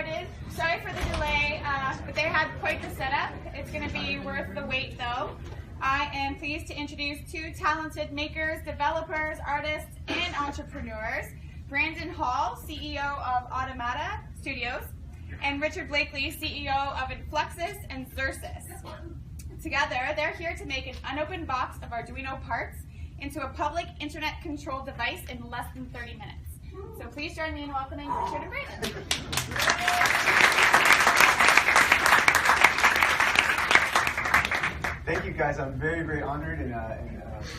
started. Sorry for the delay, but they had quite the setup. It's going to be worth the wait, though. I am pleased to introduce two talented makers, developers, artists, and entrepreneurs. Brandon Hall, CEO of Automata Studios, and Richard Blakely, CEO of Influxis and Xerxes. Together, they're here to make an unopened box of Arduino parts into a public internet-controlled device in less than 30 minutes. So please join me in welcoming Richard and Brandon. Thank you, guys. I'm very, very honored and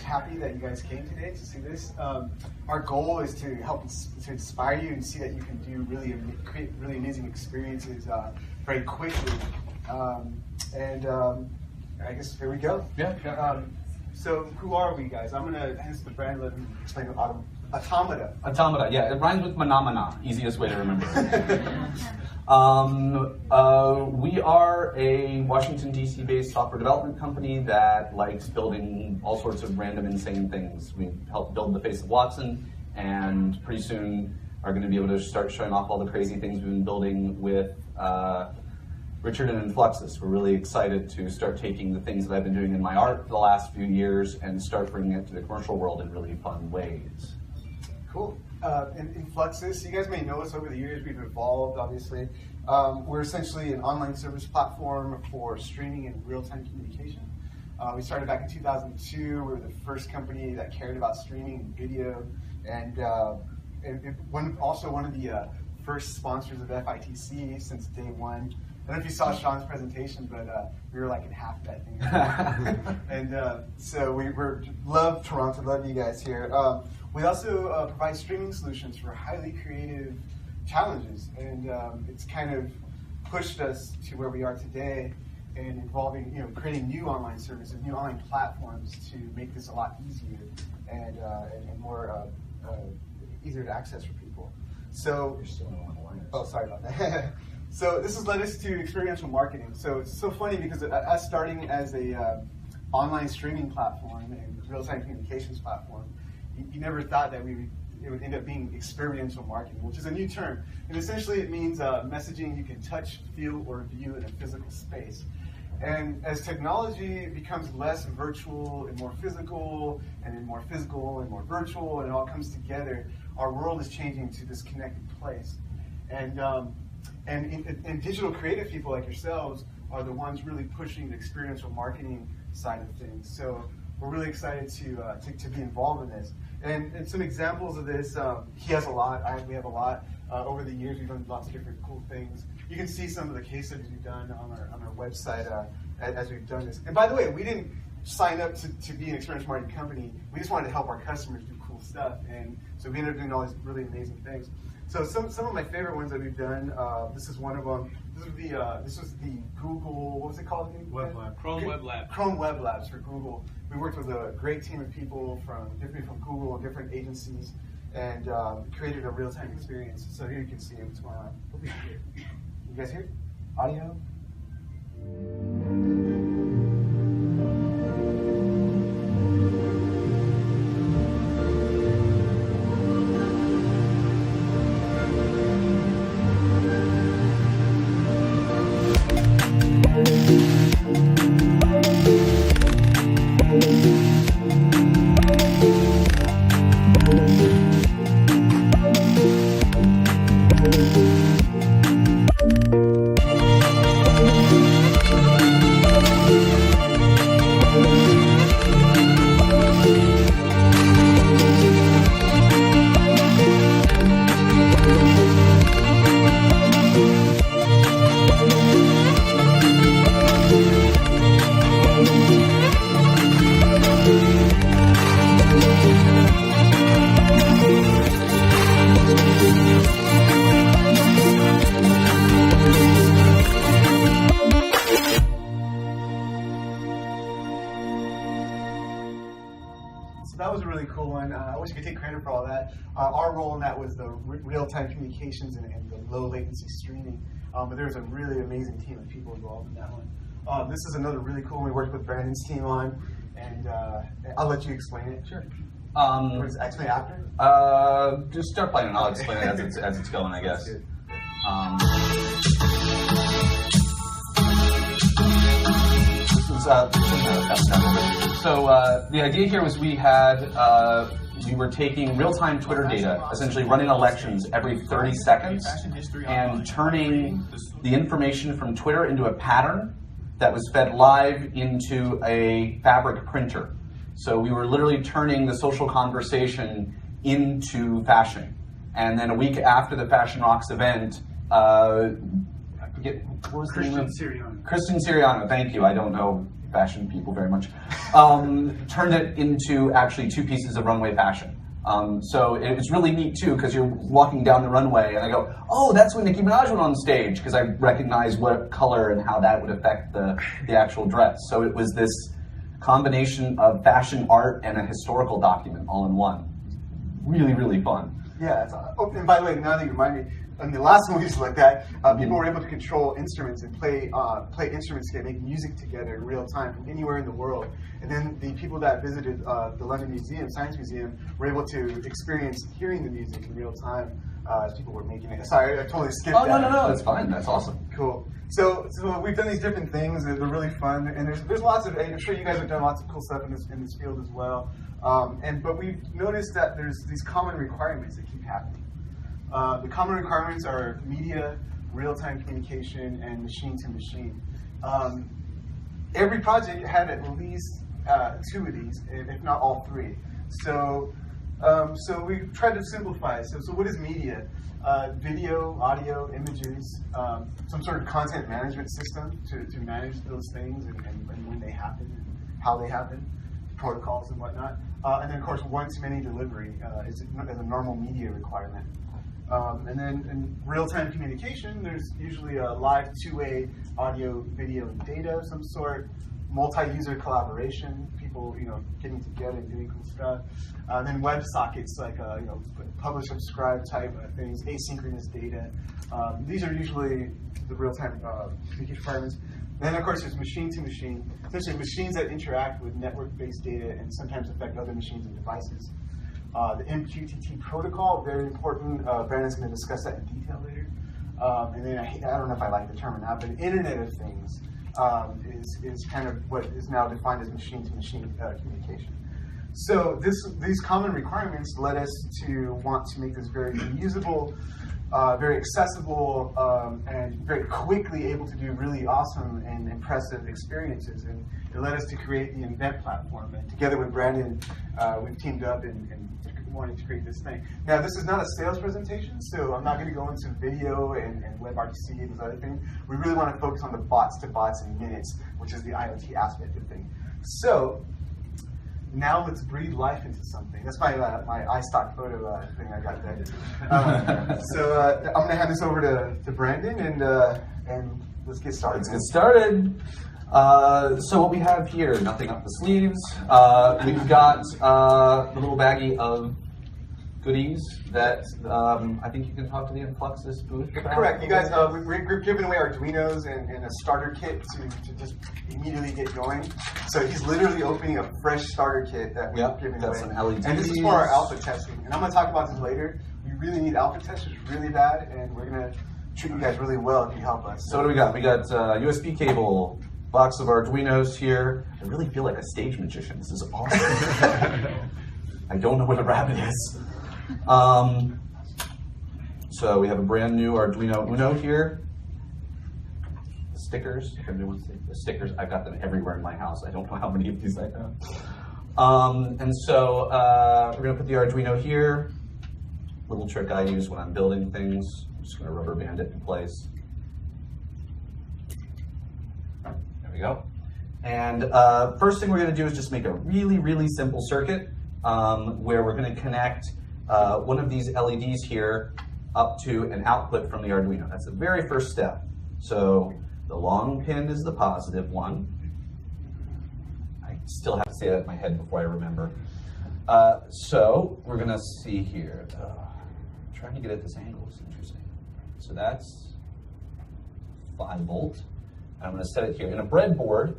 happy that you guys came today to see this. Our goal is to help to inspire you and see that you can do create really amazing experiences very quickly. I guess here we go. Yeah. So who are we, guys? I'm gonna hand this to Brandon. Let him explain Automata. Automata, yeah. It rhymes with Manamana. Easiest way to remember. We are a Washington, D.C. based software development company that likes building all sorts of random, insane things. We helped build the face of Watson, and pretty soon are going to be able to start showing off all the crazy things we've been building with Richard and Influxis. We're really excited to start taking the things that I've been doing in my art for the last few years and start bringing it to the commercial world in really fun ways. Cool. Influxis, you guys may know us over the years. We've evolved, obviously. We're essentially an online service platform for streaming and real-time communication. We started back in 2002. We were the first company that cared about streaming and video, and one of the first sponsors of FITC since day one. I don't know if you saw Sean's presentation, but we were like in half that thing. And so we love Toronto, love you guys here. We also provide streaming solutions for highly creative challenges, and it's kind of pushed us to where we are today, and involving, creating new online services, new online platforms to make this a lot easier and more easier to access for people. So, You're still on the line. Oh, sorry about that. So this has led us to experiential marketing. So it's so funny because us starting as a online streaming platform and real-time communications platform, you never thought that it would end up being experiential marketing, which is a new term. And essentially it means messaging you can touch, feel, or view in a physical space. And as technology becomes less virtual and more physical, and then more physical and more virtual, and it all comes together, our world is changing to this connected place. And digital creative people like yourselves are the ones really pushing the experiential marketing side of things. So we're really excited to be involved in this. And some examples of this, he has a lot, we have a lot. Over the years, we've done lots of different cool things. You can see some of the case studies we've done on our website as we've done this. And by the way, we didn't sign up to be an experiential marketing company. We just wanted to help our customers do cool stuff. And so we ended up doing all these really amazing things. So some of my favorite ones that we've done, this is one of them. This was the Google, what was it called again? Web Lab. Chrome Web Lab. Chrome Web Labs for Google. We worked with a great team of people from Google and different agencies, and created a real-time experience. So here you can see what's going on. Hope you can hear. You guys hear? Audio? That was a really cool one. I wish I could take credit for all that. Our role in that was the real-time communications and the low latency streaming. But there was a really amazing team of people involved in that one. This is another really cool one we worked with Brandon's team on, and I'll let you explain it. Sure. Explain it after? Just start playing and I'll explain it as it's going, I guess. So the idea here was we were taking real-time Twitter data, essentially running elections every 30 seconds, and turning the information from Twitter into a pattern that was fed live into a fabric printer. So we were literally turning the social conversation into fashion. And then a week after the Fashion Rocks event, I forget, what was the name of it? Kristen Siriano, thank you. I don't know fashion people very much. Turned it into actually 2 pieces of runway fashion. So it's really neat too, because you're walking down the runway and I go, oh, that's when Nicki Minaj went on stage, because I recognize what color and how that would affect the actual dress. So it was this combination of fashion art and a historical document all in one. Really, really fun. Yeah, and by the way, now that you remind me, in the last movies like that, people were able to control instruments and play instruments together, make music together in real time from anywhere in the world. And then the people that visited the London Museum, Science Museum, were able to experience hearing the music in real time as people were making it. Sorry, I totally skipped that. Oh, no, it's fine. That's awesome. Cool. So we've done these different things, and they're really fun. And there's lots of, I'm sure you guys have done lots of cool stuff in this field as well. But we've noticed that there's these common requirements that keep happening. The common requirements are media, real-time communication, and machine-to-machine. Every project had at least 2 of these, if not all 3. So we tried to simplify. So what is media? Video, audio, images, some sort of content management system to manage those things and when they happen, and how they happen, protocols and whatnot. And then, of course, one-to-many delivery is a normal media requirement. And then in real-time communication, there's usually a live 2-way audio, video, and data of some sort, multi-user collaboration, people getting together and doing cool stuff. Then WebSockets, like publish, subscribe type of things, asynchronous data. These are usually the real-time communication requirements. Then, of course, there's machine-to-machine, essentially machines that interact with network-based data and sometimes affect other machines and devices. The MQTT protocol, very important. Brandon's going to discuss that in detail later. And then I don't know if I like the term or not, but Internet of Things is kind of what is now defined as machine-to-machine communication. So these common requirements led us to want to make this very reusable, very accessible, and very quickly able to do really awesome and impressive experiences. And it led us to create the event platform. And together with Brandon, we've teamed up and wanted to create this thing. Now, this is not a sales presentation, so I'm not going to go into video and WebRTC and those other things. We really want to focus on the bots to bots and minutes, which is the IoT aspect of things. So now let's breathe life into something. That's my iStock photo thing I got there. So I'm going to hand this over to Brandon, and let's get started. Let's get started. So what we have here, nothing up the sleeves. We've got a little baggie of goodies that I think you can talk to the Influxis booth about. Correct. You guys, we're giving away Arduinos and a starter kit to just immediately get going. So he's literally opening a fresh starter kit that we're giving away. Some LEDs. And this is for our alpha testing. And I'm going to talk about this later. We really need alpha testers really bad, and we're going to treat you guys really well if you help us. So what do we got? We got USB cable, box of Arduinos here. I really feel like a stage magician. This is awesome. I don't know what a rabbit is. So we have a brand new Arduino Uno here. Stickers, if anyone wants to see the stickers, I've got them everywhere in my house. I don't know how many of these I have. And so we're gonna put the Arduino here. Little trick I use when I'm building things. I'm just gonna rubber band it in place. There we go. And first thing we're gonna do is just make a really, really simple circuit where we're gonna connect one of these LEDs here up to an output from the Arduino. That's the very first step. So the long pin is the positive one. I still have to say that in my head before I remember. So we're gonna see here. Trying to get at this angle is interesting. So that's 5 volt. I'm gonna set it here. In a breadboard,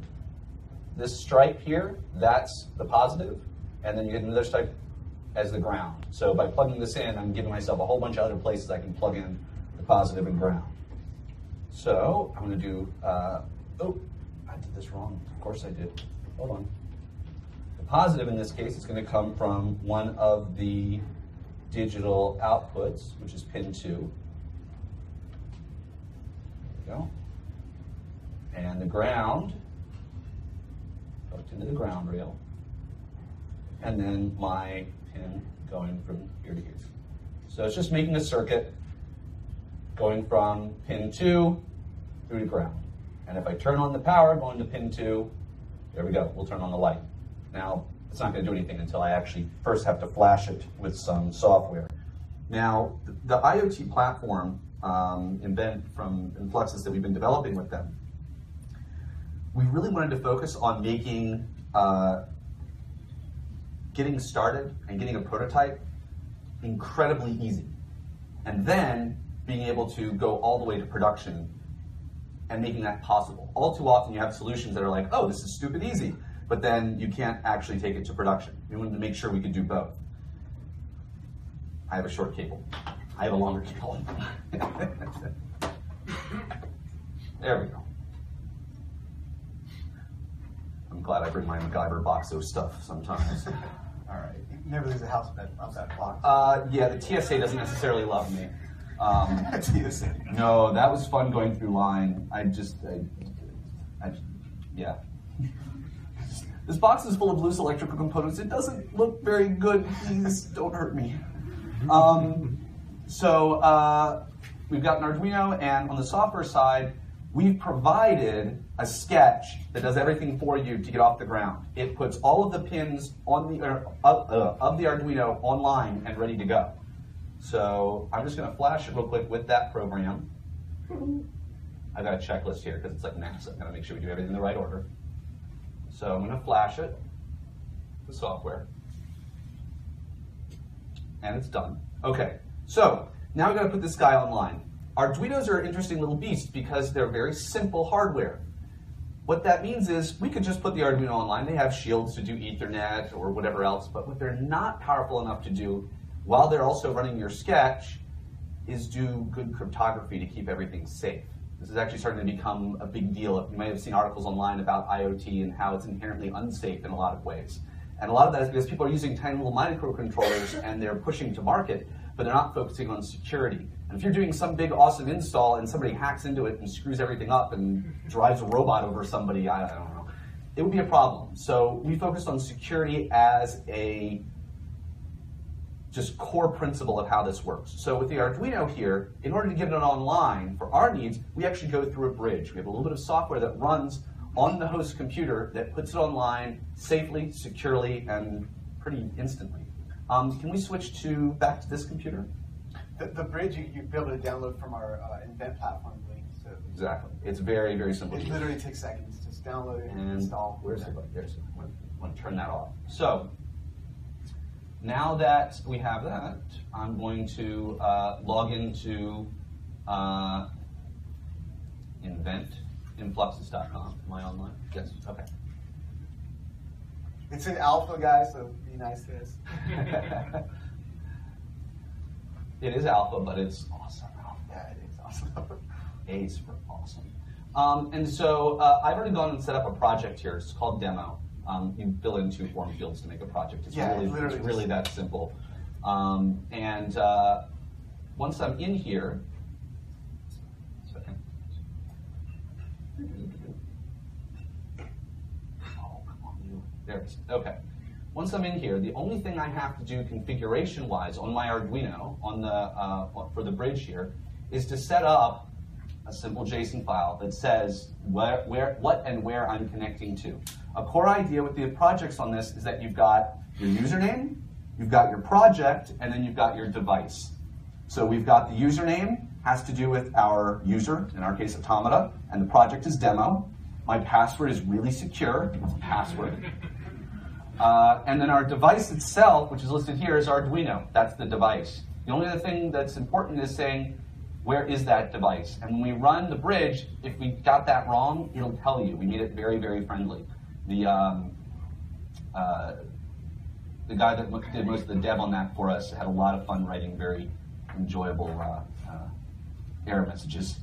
this stripe here, that's the positive, and then you get another stripe as the ground. So by plugging this in, I'm giving myself a whole bunch of other places I can plug in the positive, and ground. So I'm going to do, oh, I did this wrong. Of course I did. Hold on. The positive in this case is going to come from one of the digital outputs, which is pin 2. There we go. And the ground, hooked into the ground rail. And then my pin going from here to here. So it's just making a circuit going from pin 2 through to ground. And if I turn on the power going to pin 2, there we go, we'll turn on the light. Now, it's not going to do anything until I actually first have to flash it with some software. Now, the IoT platform invent from Influxis that we've been developing with them, we really wanted to focus on making getting started and getting a prototype incredibly easy. And then being able to go all the way to production and making that possible. All too often you have solutions that are like, oh, this is stupid easy, but then you can't actually take it to production. We wanted to make sure we could do both. I have a short cable. I have a longer cable. There we go. I'm glad I bring my MacGyver box of stuff sometimes. All right. You never leave the house without that box. Yeah, the TSA doesn't necessarily love me. TSA. No, that was fun going through line. Yeah. This box is full of loose electrical components. It doesn't look very good. Please don't hurt me. So we've got an Arduino, and on the software side, we've provided a sketch that does everything for you to get off the ground. It puts all of the pins on the of the Arduino online and ready to go. So I'm just going to flash it real quick with that program. I've got a checklist here because it's like NASA. I've got to make sure we do everything in the right order. So I'm going to flash it, the software, and it's done. Okay, so now we've got to put this guy online. Arduinos are an interesting little beast because they're very simple hardware. What that means is we could just put the Arduino online. They have shields to do Ethernet or whatever else, but what they're not powerful enough to do while they're also running your sketch is do good cryptography to keep everything safe. This is actually starting to become a big deal. You might have seen articles online about IoT and how it's inherently unsafe in a lot of ways. And a lot of that is because people are using tiny little microcontrollers and they're pushing to market, but they're not focusing on security. And if you're doing some big awesome install and somebody hacks into it and screws everything up and drives a robot over somebody, I don't know, it would be a problem. So we focused on security as a just core principle of how this works. So with the Arduino here, in order to get it online for our needs, we actually go through a bridge. We have a little bit of software that runs on the host computer that puts it online safely, securely, and pretty instantly. Can we switch back to this computer? The bridge you'd be able to download from our Invent platform link. So Exactly. It's very, very simple. It literally takes seconds. Just download it and install. Where's the button? There's it. I want to turn that off. So now that we have that, I'm going to log into Influxis.com. Am I online? Yes. Okay. It's in alpha, guys, so be nice to us. It is alpha, but it's awesome. Yeah, it is awesome. A's for awesome. And so I've already gone and set up a project here. It's called Demo. You fill in 2 form fields to make a project. It's really that simple. And once I'm in here, there it is. Okay. Once I'm in here, the only thing I have to do configuration-wise on my Arduino, on the for the bridge here, is to set up a simple JSON file that says what and where I'm connecting to. A core idea with the projects on this is that you've got your username, you've got your project, and then you've got your device. So we've got the username, has to do with our user, in our case Automata, and the project is Demo. My password is really secure, it's password. And then our device itself, which is listed here, is Arduino. That's the device. The only other thing that's important is saying, where is that device? And when we run the bridge, if we got that wrong, it'll tell you. We made it very, very friendly. The guy that did most of the dev on that for us had a lot of fun writing very enjoyable error messages.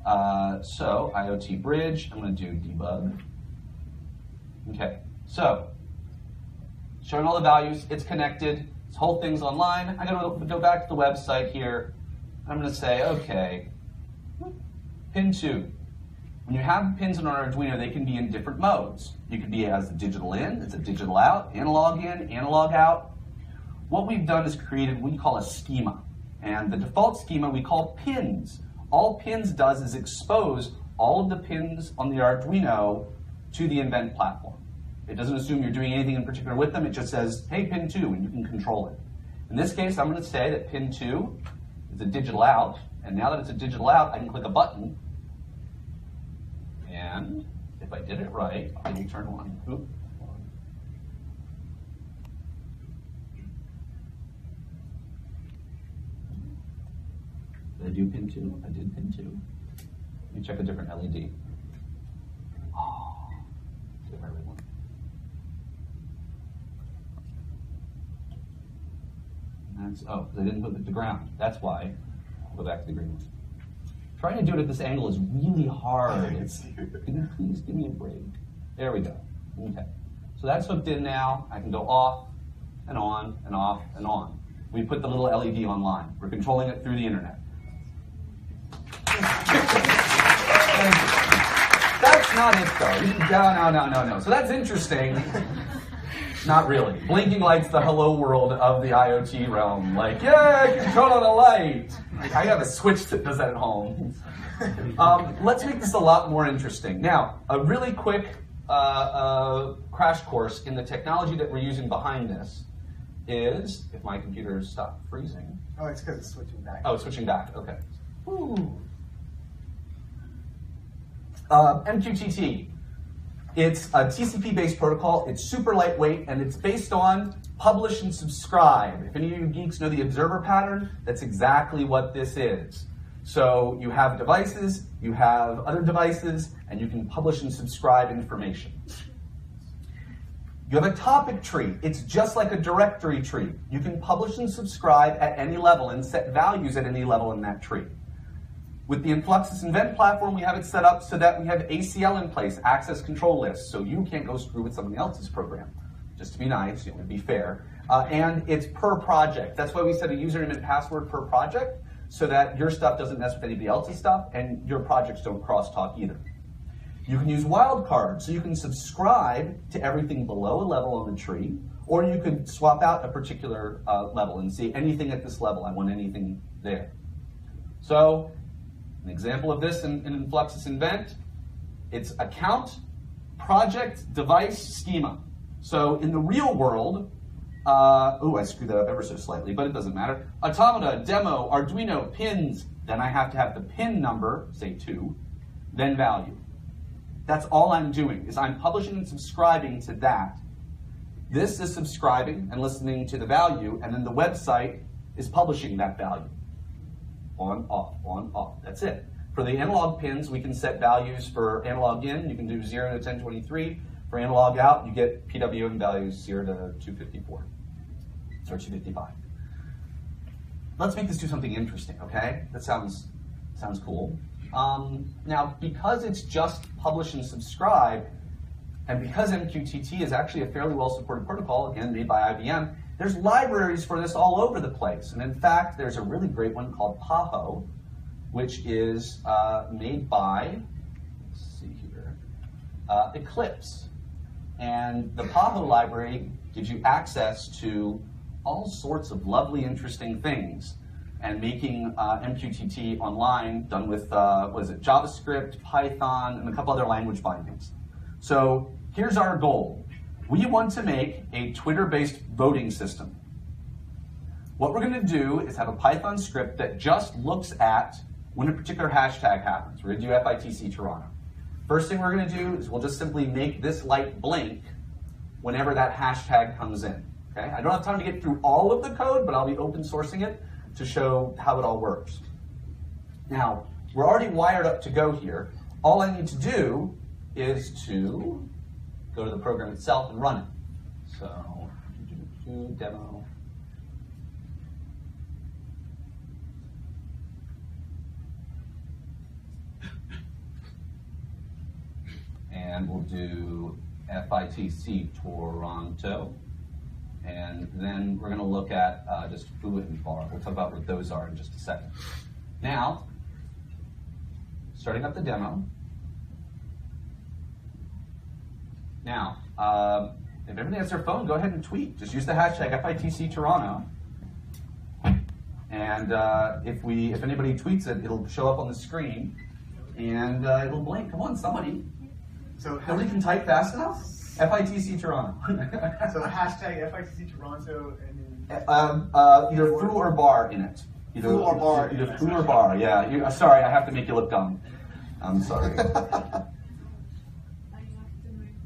So IoT bridge, I'm going to do debug. Okay, so showing all the values, it's connected, this whole thing's online. I'm going to go back to the website here. I'm going to say, okay, pin 2. When you have pins on an Arduino, they can be in different modes. You can be as a digital in, it's a digital out, analog in, analog out. What we've done is created what we call a schema. And the default schema we call pins. All pins does is expose all of the pins on the Arduino to the Invent platform. It doesn't assume you're doing anything in particular with them. It just says, hey, pin 2, and you can control it. In this case, I'm going to say that pin 2 is a digital out. And now that it's a digital out, I can click a button. And if I did it right, I will turn on. Oop. Did I do pin 2? I did pin 2. Let me check a different LED. Oh, did I really want? That's, oh, because I didn't put it to ground. That's why. I'll go back to the green one. Trying to do it at this angle is really hard. Can you please give me a break? There we go. Okay. So that's hooked in now. I can go off and on and off and on. We put the little LED online. We're controlling it through the internet. That's not it though. No. So that's interesting. Not really. Blinking light's the hello world of the IoT realm. Like, yeah, I can turn on a light. I have a switch that does that at home. Let's make this a lot more interesting. Now, a really quick crash course in the technology that we're using behind this is, if my computer stopped freezing. Oh, it's because it's switching back. Oh, it's switching back, okay. Ooh. MQTT. It's a TCP-based protocol. It's super lightweight, and it's based on publish and subscribe. If any of you geeks know the observer pattern, that's exactly what this is. So you have devices, you have other devices, and you can publish and subscribe information. You have a topic tree. It's just like a directory tree. You can publish and subscribe at any level and set values at any level in that tree. With the Influxis Invent platform, we have it set up so that we have ACL in place, access control lists, so you can't go screw with somebody else's program. Just to be nice, to be fair. And it's per project. That's why we set a username and password per project, so that your stuff doesn't mess with anybody else's stuff, and your projects don't crosstalk either. You can use wildcards, so you can subscribe to everything below a level on the tree, or you could swap out a particular level and see anything at this level. I want anything there. So, an example of this in Influxis Invent, it's account, project, device, schema. So in the real world, I screwed that up ever so slightly, but it doesn't matter. Automata, demo, Arduino, pins, then I have to have the pin number, say 2, then value. That's all I'm doing, is I'm publishing and subscribing to that. This is subscribing and listening to the value, and then the website is publishing that value. On, off, that's it. For the analog pins, we can set values for analog in, you can do 0 to 1023. For analog out, you get PWM values 0 to 254, or 255. Let's make this do something interesting, okay? That sounds cool. Now, because it's just publish and subscribe, and because MQTT is actually a fairly well-supported protocol, again, made by IBM, there's libraries for this all over the place. And in fact, there's a really great one called Paho, which is made by, let's see here, Eclipse. And the Paho library gives you access to all sorts of lovely, interesting things. And making MQTT online, done with, JavaScript, Python, and a couple other language bindings. So here's our goal. We want to make a Twitter-based voting system. What we're going to do is have a Python script that just looks at when a particular hashtag happens. We're going to do FITC Toronto. First thing we're going to do is we'll just simply make this light blink whenever that hashtag comes in. Okay? I don't have time to get through all of the code, but I'll be open sourcing it to show how it all works. Now, we're already wired up to go here. All I need to do is to go to the program itself and run it. So, demo. do FITC Toronto. And then we're going to look at just food and bar. We'll talk about what those are in just a second. Now, starting up the demo. Now, if everybody has their phone, go ahead and tweet. Just use the hashtag FITC Toronto. And if anybody tweets it, it'll show up on the screen, and it'll blink. Come on, somebody. So nobody can type fast enough? FITC Toronto. So hashtag FITC Toronto and then either foo or bar in it. Either foo or bar. Either foo or bar. Yeah. Sorry, I have to make you look dumb. I'm sorry.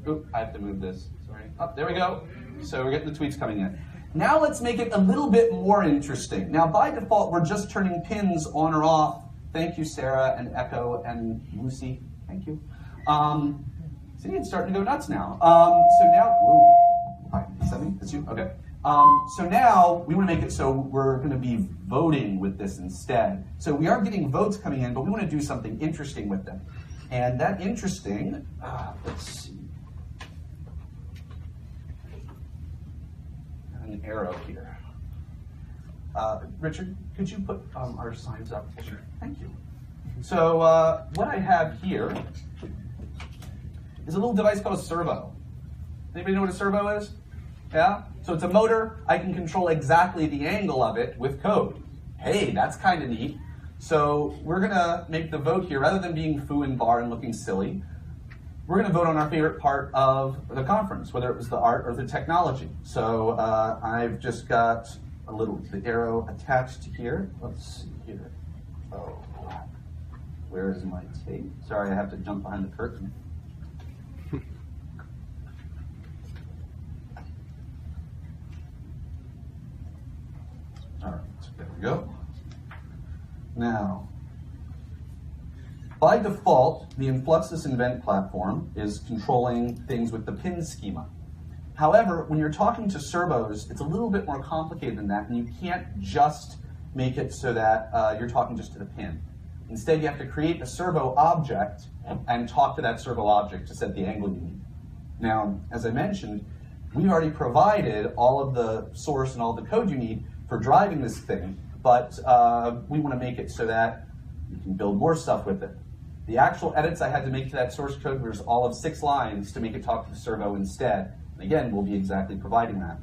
Oop, I have to move this. Sorry. Oh, there we go. So we're getting the tweets coming in. Now let's make it a little bit more interesting. Now by default, we're just turning pins on or off. Thank you, Sarah and Echo and Lucy. Thank you. See, it's starting to go nuts now. So now, whoa. Hi, is that me? That's you? Okay. So now we want to make it so we're going to be voting with this instead. So we are getting votes coming in, but we want to do something interesting with them. And that interesting, let's see. An arrow here. Richard, could you put our signs up? Sure. Thank you. So what I have here is a little device called a servo. Anybody know what a servo is? Yeah? So it's a motor. I can control exactly the angle of it with code. Hey, that's kind of neat. So we're going to make the vote here, rather than being foo and bar and looking silly, we're going to vote on our favorite part of the conference, whether it was the art or the technology. So I've just got the arrow attached here. Let's see here. Oh, where is my tape? Sorry, I have to jump behind the curtain. All right, there we go. Now, by default, the Influxis Invent platform is controlling things with the pin schema. However, when you're talking to servos, it's a little bit more complicated than that, and you can't just make it so that you're talking just to the pin. Instead, you have to create a servo object and talk to that servo object to set the angle you need. Now, as I mentioned, we've already provided all of the source and all the code you need for driving this thing, but we want to make it so that you can build more stuff with it. The actual edits I had to make to that source code was all of 6 lines to make it talk to the servo instead. And again, we'll be exactly providing that.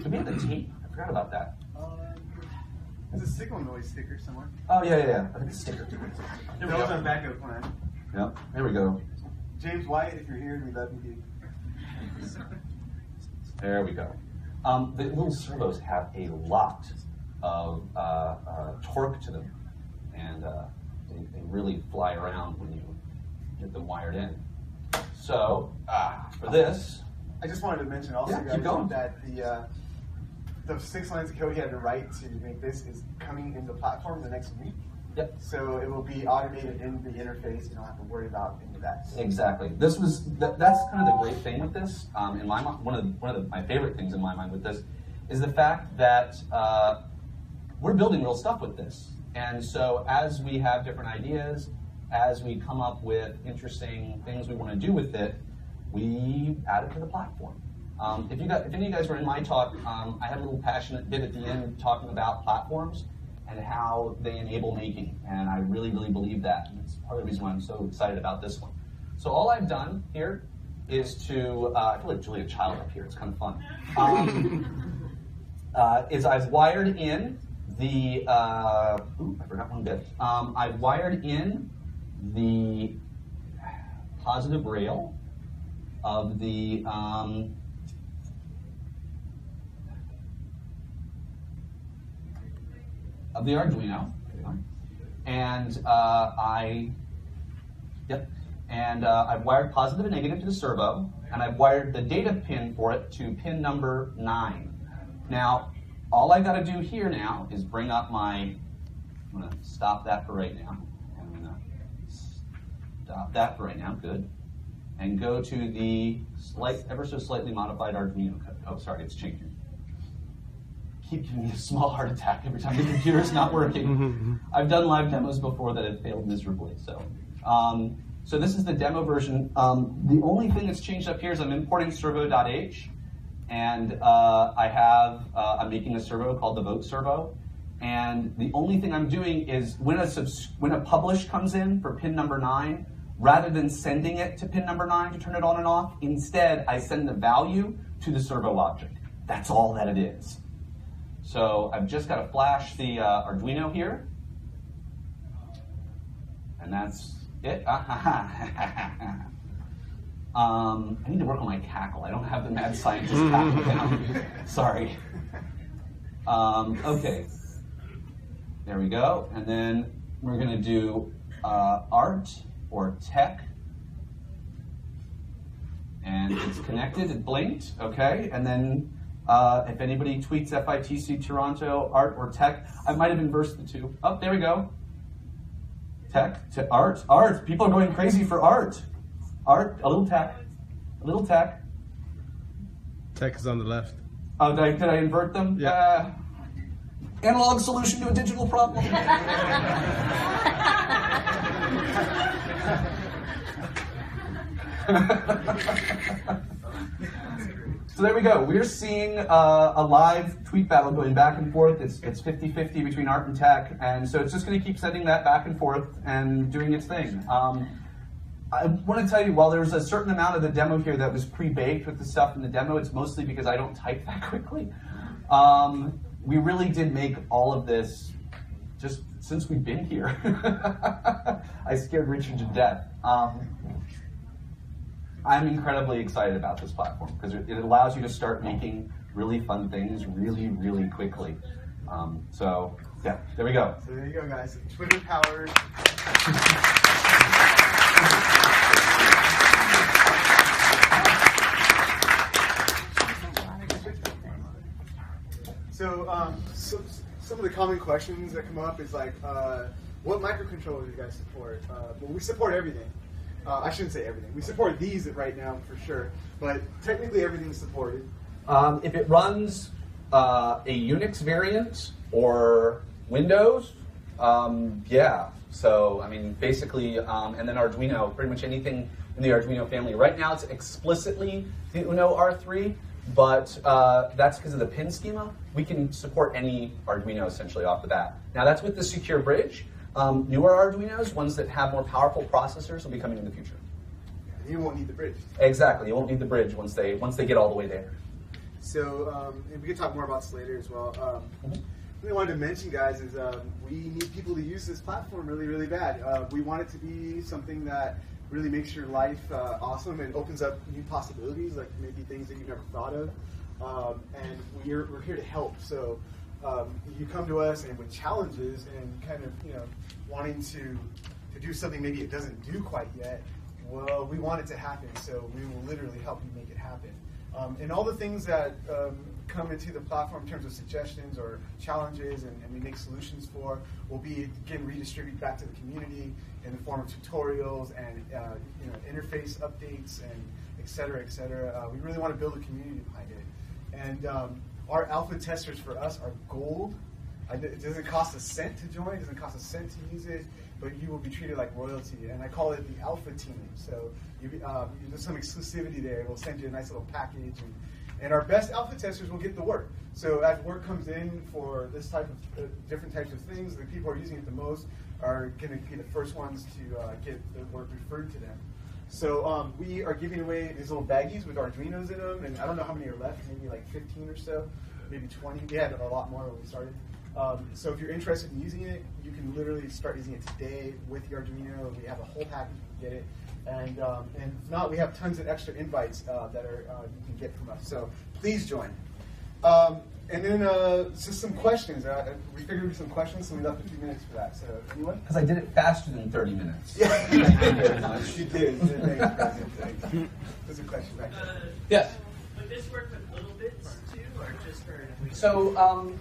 Do we have the tape? I forgot about that. There's a signal noise sticker somewhere. Oh, yeah. I think it's a sticker. There was a backup plan. Yep, there we go. James White, if you're here, we love you. There we go. The little servos have a lot of torque to them, and they really fly around when you get them wired in. So for this, I just wanted to mention also, keep going. that the 6 lines of code you had to write to make this is coming in the platform the next week. Yep. So it will be automated in the interface. You don't have to worry about any of that. Exactly. This was that's kind of the great thing with this. In my mind, one of my favorite things in my mind with this is the fact that we're building real stuff with this. And so as we have different ideas, as we come up with interesting things we want to do with it, we add it to the platform. If any of you guys were in my talk, I had a little passionate bit at the end talking about platforms and how they enable making. And I really, really believe that. And it's part of the reason why I'm so excited about this one. So all I've done here is to, I feel like Julia Child up here, it's kind of fun, is I've wired in the, I forgot one bit. I've wired in the positive rail of the Arduino, and I've wired positive and negative to the servo, and I've wired the data pin for it to pin number 9. Now, all I got to do here now is bring up I'm going to stop that for right now. I'm going to stop that for right now, good, and go to the ever so slightly modified Arduino code. Oh, sorry, it's changing. Keep giving me a small heart attack every time the computer's not working. I've done live demos before that have failed miserably. So So this is the demo version. The only thing that's changed up here is I'm importing servo.h, and I'm making a servo called the vote servo. And the only thing I'm doing is when a publish comes in for pin number 9, rather than sending it to pin number 9 to turn it on and off, instead I send the value to the servo object. That's all that it is. So I've just got to flash the Arduino here, and that's it. I need to work on my cackle. I don't have the mad scientist cackle down. Sorry. Okay. There we go. And then we're going to do art or tech. And it's connected. It blinked. Okay. And then if anybody tweets FITC Toronto, art or tech, I might have inversed the two. Oh, there we go. Tech to art. Art. People are going crazy for art. Art, a little tech. A little tech. Tech is on the left. Oh, did I invert them? Yeah. Analog solution to a digital problem. So there we go. We're seeing a live tweet battle going back and forth. It's 50-50 between art and tech, and so it's just going to keep sending that back and forth and doing its thing. I want to tell you, while there's a certain amount of the demo here that was pre-baked with the stuff in the demo, it's mostly because I don't type that quickly. We really did make all of this just since we've been here. I scared Richard to death. I'm incredibly excited about this platform because it allows you to start making really fun things really, really quickly. So yeah, there we go. So there you go, guys. Twitter powered. So some of the common questions that come up is like, what microcontroller do you guys support? Well, we support everything. I shouldn't say everything. We support these right now for sure, but technically everything's supported. If it runs a Unix variant or Windows, yeah. So I mean, basically, and then Arduino, pretty much anything in the Arduino family. Right now, it's explicitly the Uno R3. But that's because of the pin schema. We can support any Arduino essentially off the bat. Now that's with the secure bridge. Newer Arduinos, ones that have more powerful processors, will be coming in the future. You won't need the bridge. Exactly, you won't need the bridge once they get all the way there. So and we can talk more about this later as well. What I wanted to mention, guys, is we need people to use this platform really, really bad. We want it to be something that really makes your life awesome and opens up new possibilities, like maybe things that you've never thought of. And we're here to help. So you come to us and with challenges and kind of wanting to do something maybe it doesn't do quite yet. Well, we want it to happen, so we will literally help you make it happen. And all the things that come into the platform in terms of suggestions or challenges and we make solutions for will be, again, redistributed back to the community in the form of tutorials and interface updates and et cetera, et cetera. We really want to build a community behind it. And our alpha testers for us are gold. It doesn't cost a cent to join, it doesn't cost a cent to use it, but you will be treated like royalty. And I call it the alpha team. So there's some exclusivity there. We'll send you a nice little package. And our best alpha testers will get the work. So as work comes in for this type of different types of things, the people who are using it the most are going to be the first ones to get the work referred to them. So we are giving away these little baggies with Arduinos in them, and I don't know how many are left, maybe like 15 or so, maybe 20. We had a lot more when we started. So if you're interested in using it, you can literally start using it today with the Arduino. We have a whole package, you can get it. And if not, we have tons of extra invites that you can get from us. So please join. And then just some questions. We figured there'd be some questions, so we left a few minutes for that. So anyone? Because I did it faster than 30 minutes. Yeah. Thank you very much. You did. Thank you. There's a question back there. Yes. Would this work with little bits too, or just for? So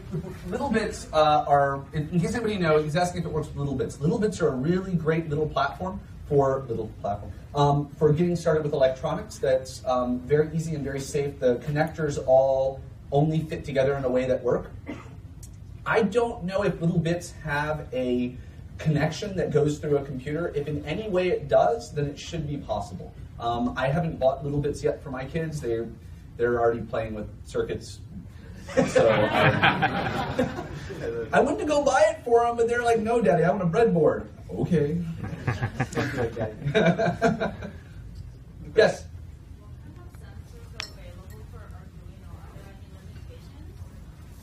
little bits are, in case anybody knows, he's asking if it works with little bits. Little bits are a really great little platform for getting started with electronics. That's very easy and very safe. The connectors all only fit together in a way that work. I don't know if little bits have a connection that goes through a computer. If in any way it does, then it should be possible. I haven't bought little bits yet for my kids. They're already playing with circuits. So I went to go buy it for them, but they're like, "No, Daddy, I want a breadboard." Okay. Yes.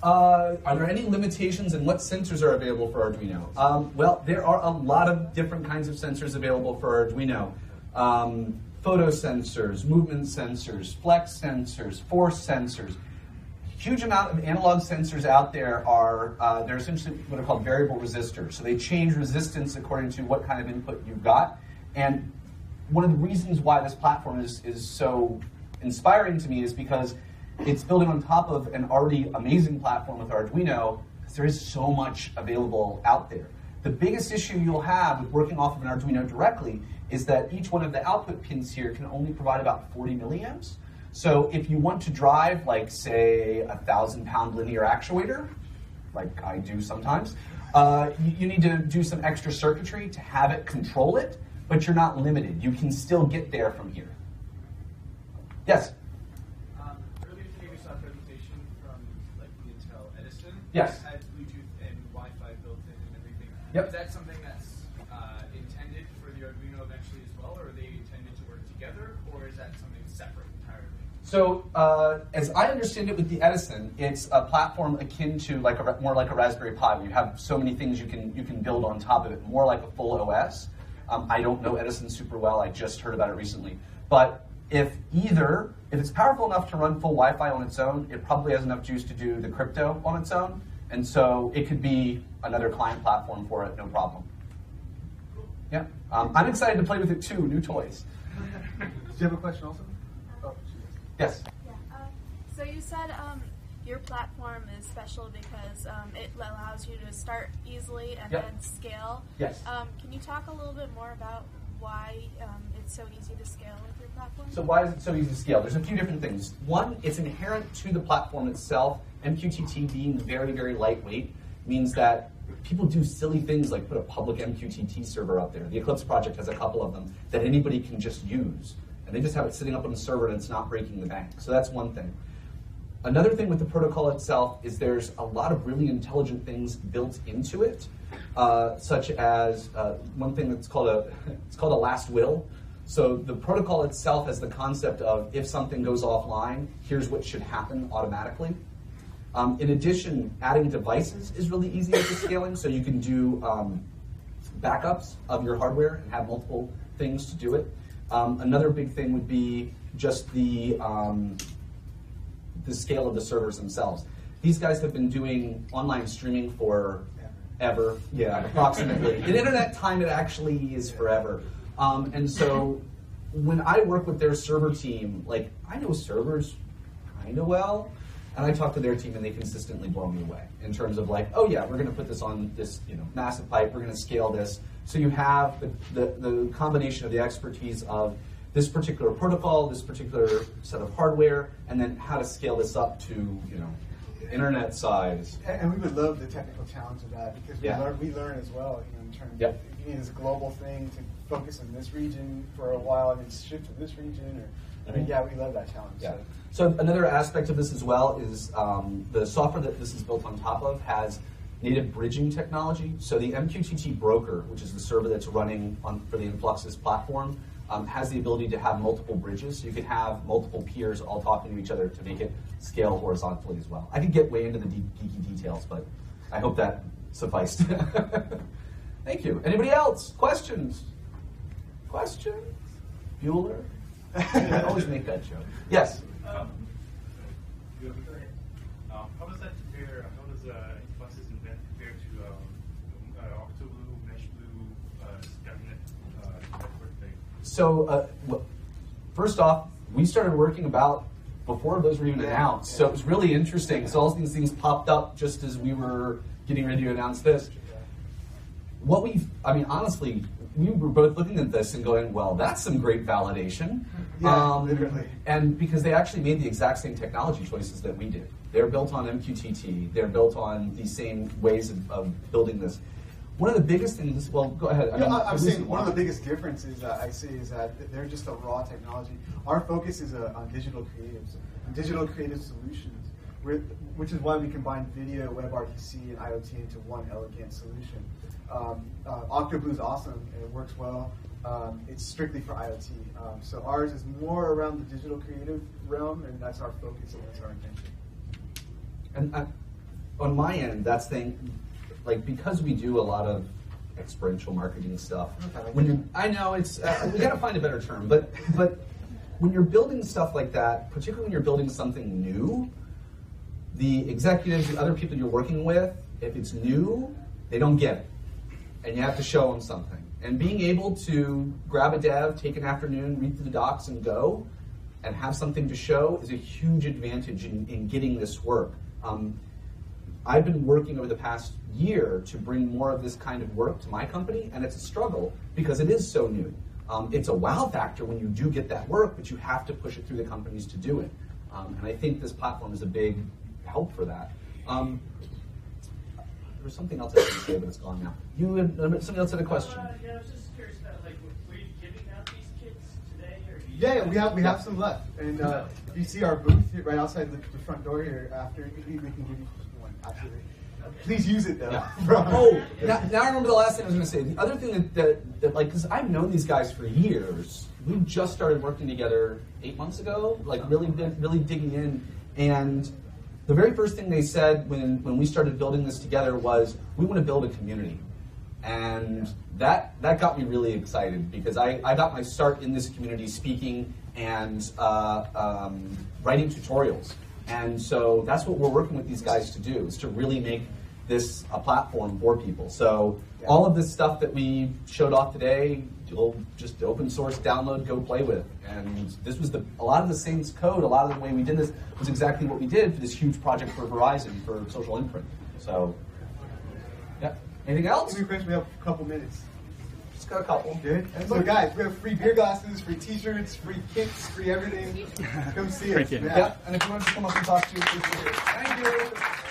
Are there any limitations in what sensors are available for Arduino? Well, there are a lot of different kinds of sensors available for Arduino. Photo sensors, movement sensors, flex sensors, force sensors. Huge amount of analog sensors out there are, they're essentially what are called variable resistors. So they change resistance according to what kind of input you've got. And one of the reasons why this platform is so inspiring to me is because it's building on top of an already amazing platform with Arduino, because there is so much available out there. The biggest issue you'll have with working off of an Arduino directly is that each one of the output pins here can only provide about 40 milliamps. So if you want to drive, like, say, a 1,000-pound linear actuator, like I do sometimes, you need to do some extra circuitry to have it control it, but you're not limited. You can still get there from here. Yes? Earlier today we saw a presentation from like the Intel Edison. Yes. It had Bluetooth and Wi-Fi built in and everything. Yep. Is that something that's intended for the Arduino eventually as well, or are they intended to work together, or is that something separate entirely? So, as I understand it with the Edison, it's a platform akin to more like a Raspberry Pi, where you have so many things you can build on top of it, more like a full OS. I don't know Edison super well. I just heard about it recently. But if it's powerful enough to run full Wi-Fi on its own, it probably has enough juice to do the crypto on its own. And so it could be another client platform for it, no problem. Yeah, I'm excited to play with it too, new toys. Do you have a question also? Oh, yes? Yeah. So you said your platform is special because it allows you to start easily and Yep. then scale. Yes. Can you talk a little bit more about why it's so easy to scale with your platform? So why is it so easy to scale? There's a few different things. One, it's inherent to the platform itself. MQTT being very, very lightweight means that people do silly things like put a public MQTT server up there. The Eclipse project has a couple of them that anybody can just use. And they just have it sitting up on the server and it's not breaking the bank. So that's one thing. Another thing with the protocol itself is there's a lot of really intelligent things built into it, such as one thing that's called a last will. So the protocol itself has the concept of if something goes offline, here's what should happen automatically. In addition, adding devices is really easy with the scaling, so you can do backups of your hardware and have multiple things to do it. Another big thing would be just the scale of the servers themselves. These guys have been doing online streaming for ever, yeah, approximately. In internet time, it actually is forever. And so when I work with their server team, like, I know servers kind of well, and I talk to their team and they consistently blow me away in terms of like, oh yeah, we're going to put this on this massive pipe, we're going to scale this. So you have the combination of the expertise of this particular protocol, this particular set of hardware, and then how to scale this up to internet size. And we would love the technical challenge of that because we learn as well, in terms of if you need this global thing to focus in this region for a while and then shift to this region. We love that challenge. Yeah. So another aspect of this as well is the software that this is built on top of has native bridging technology. So the MQTT broker, which is the server that's running for the Influxis platform, has the ability to have multiple bridges. So you can have multiple peers all talking to each other to make it scale horizontally as well. I could get way into the geeky details, but I hope that sufficed. Thank you. Anybody else? Questions? Questions? Bueller? I always make that joke. Yes? How does that compare? How does Influxis invent compare to Octoblue, MeshBlue, Skynet network thing? So, first off, we started working about before those were even announced. So it was really interesting. So all these things popped up just as we were getting ready to announce this. Honestly, we were both looking at this and going, well, that's some great validation. Yeah, literally. And because they actually made the exact same technology choices that we did. They're built on MQTT. They're built on these same ways of building this. One of the biggest things, well, go ahead. I'm saying one of the biggest differences that I see is that they're just a raw technology. Our focus is on digital creatives, on digital creative solutions, which is why we combine video, WebRTC, and IoT into one elegant solution. Octoblue's awesome, and it works well. It's strictly for IoT. So ours is more around the digital creative realm, and that's our focus and that's our intention. And on my end, that's like, because we do a lot of experiential marketing stuff. I know it's we got to find a better term, but when you're building stuff like that, particularly when you're building something new, the executives, the other people you're working with, if it's new, they don't get it, and you have to show them something. And being able to grab a dev, take an afternoon, read through the docs, and go, and have something to show is a huge advantage in getting this work. I've been working over the past year to bring more of this kind of work to my company, and it's a struggle because it is so new. It's a wow factor when you do get that work, but you have to push it through the companies to do it. And I think this platform is a big help for that. There was something else I was going to say, but it's gone now. Somebody else had a question. Yeah, I was just curious about, like, were you giving out these kits today? Or Yeah, we have some left. And if you see our booth here, right outside the front door here, after we can give you one. Absolutely. Please use it though. Oh, now I remember the last thing I was going to say. The other thing that like, because I've known these guys for years. We just started working together 8 months ago, like really digging in. And the very first thing they said when we started building this together was, we want to build a community. And that got me really excited because I got my start in this community speaking and writing tutorials. And so that's what we're working with these guys to do, is to really make this a platform for people. So all of this stuff that we showed off today, you'll just open source, download, go play with. And this was a lot of the same code, a lot of the way we did this was exactly what we did for this huge project for Verizon for social imprint. So, yeah. Anything else? Any questions? We have a couple minutes. Just got a couple. Good. So guys, we have free beer glasses, free t-shirts, free kits, free everything. Come see us. Yeah, and if you want to come up and talk to you, please do. Thank you.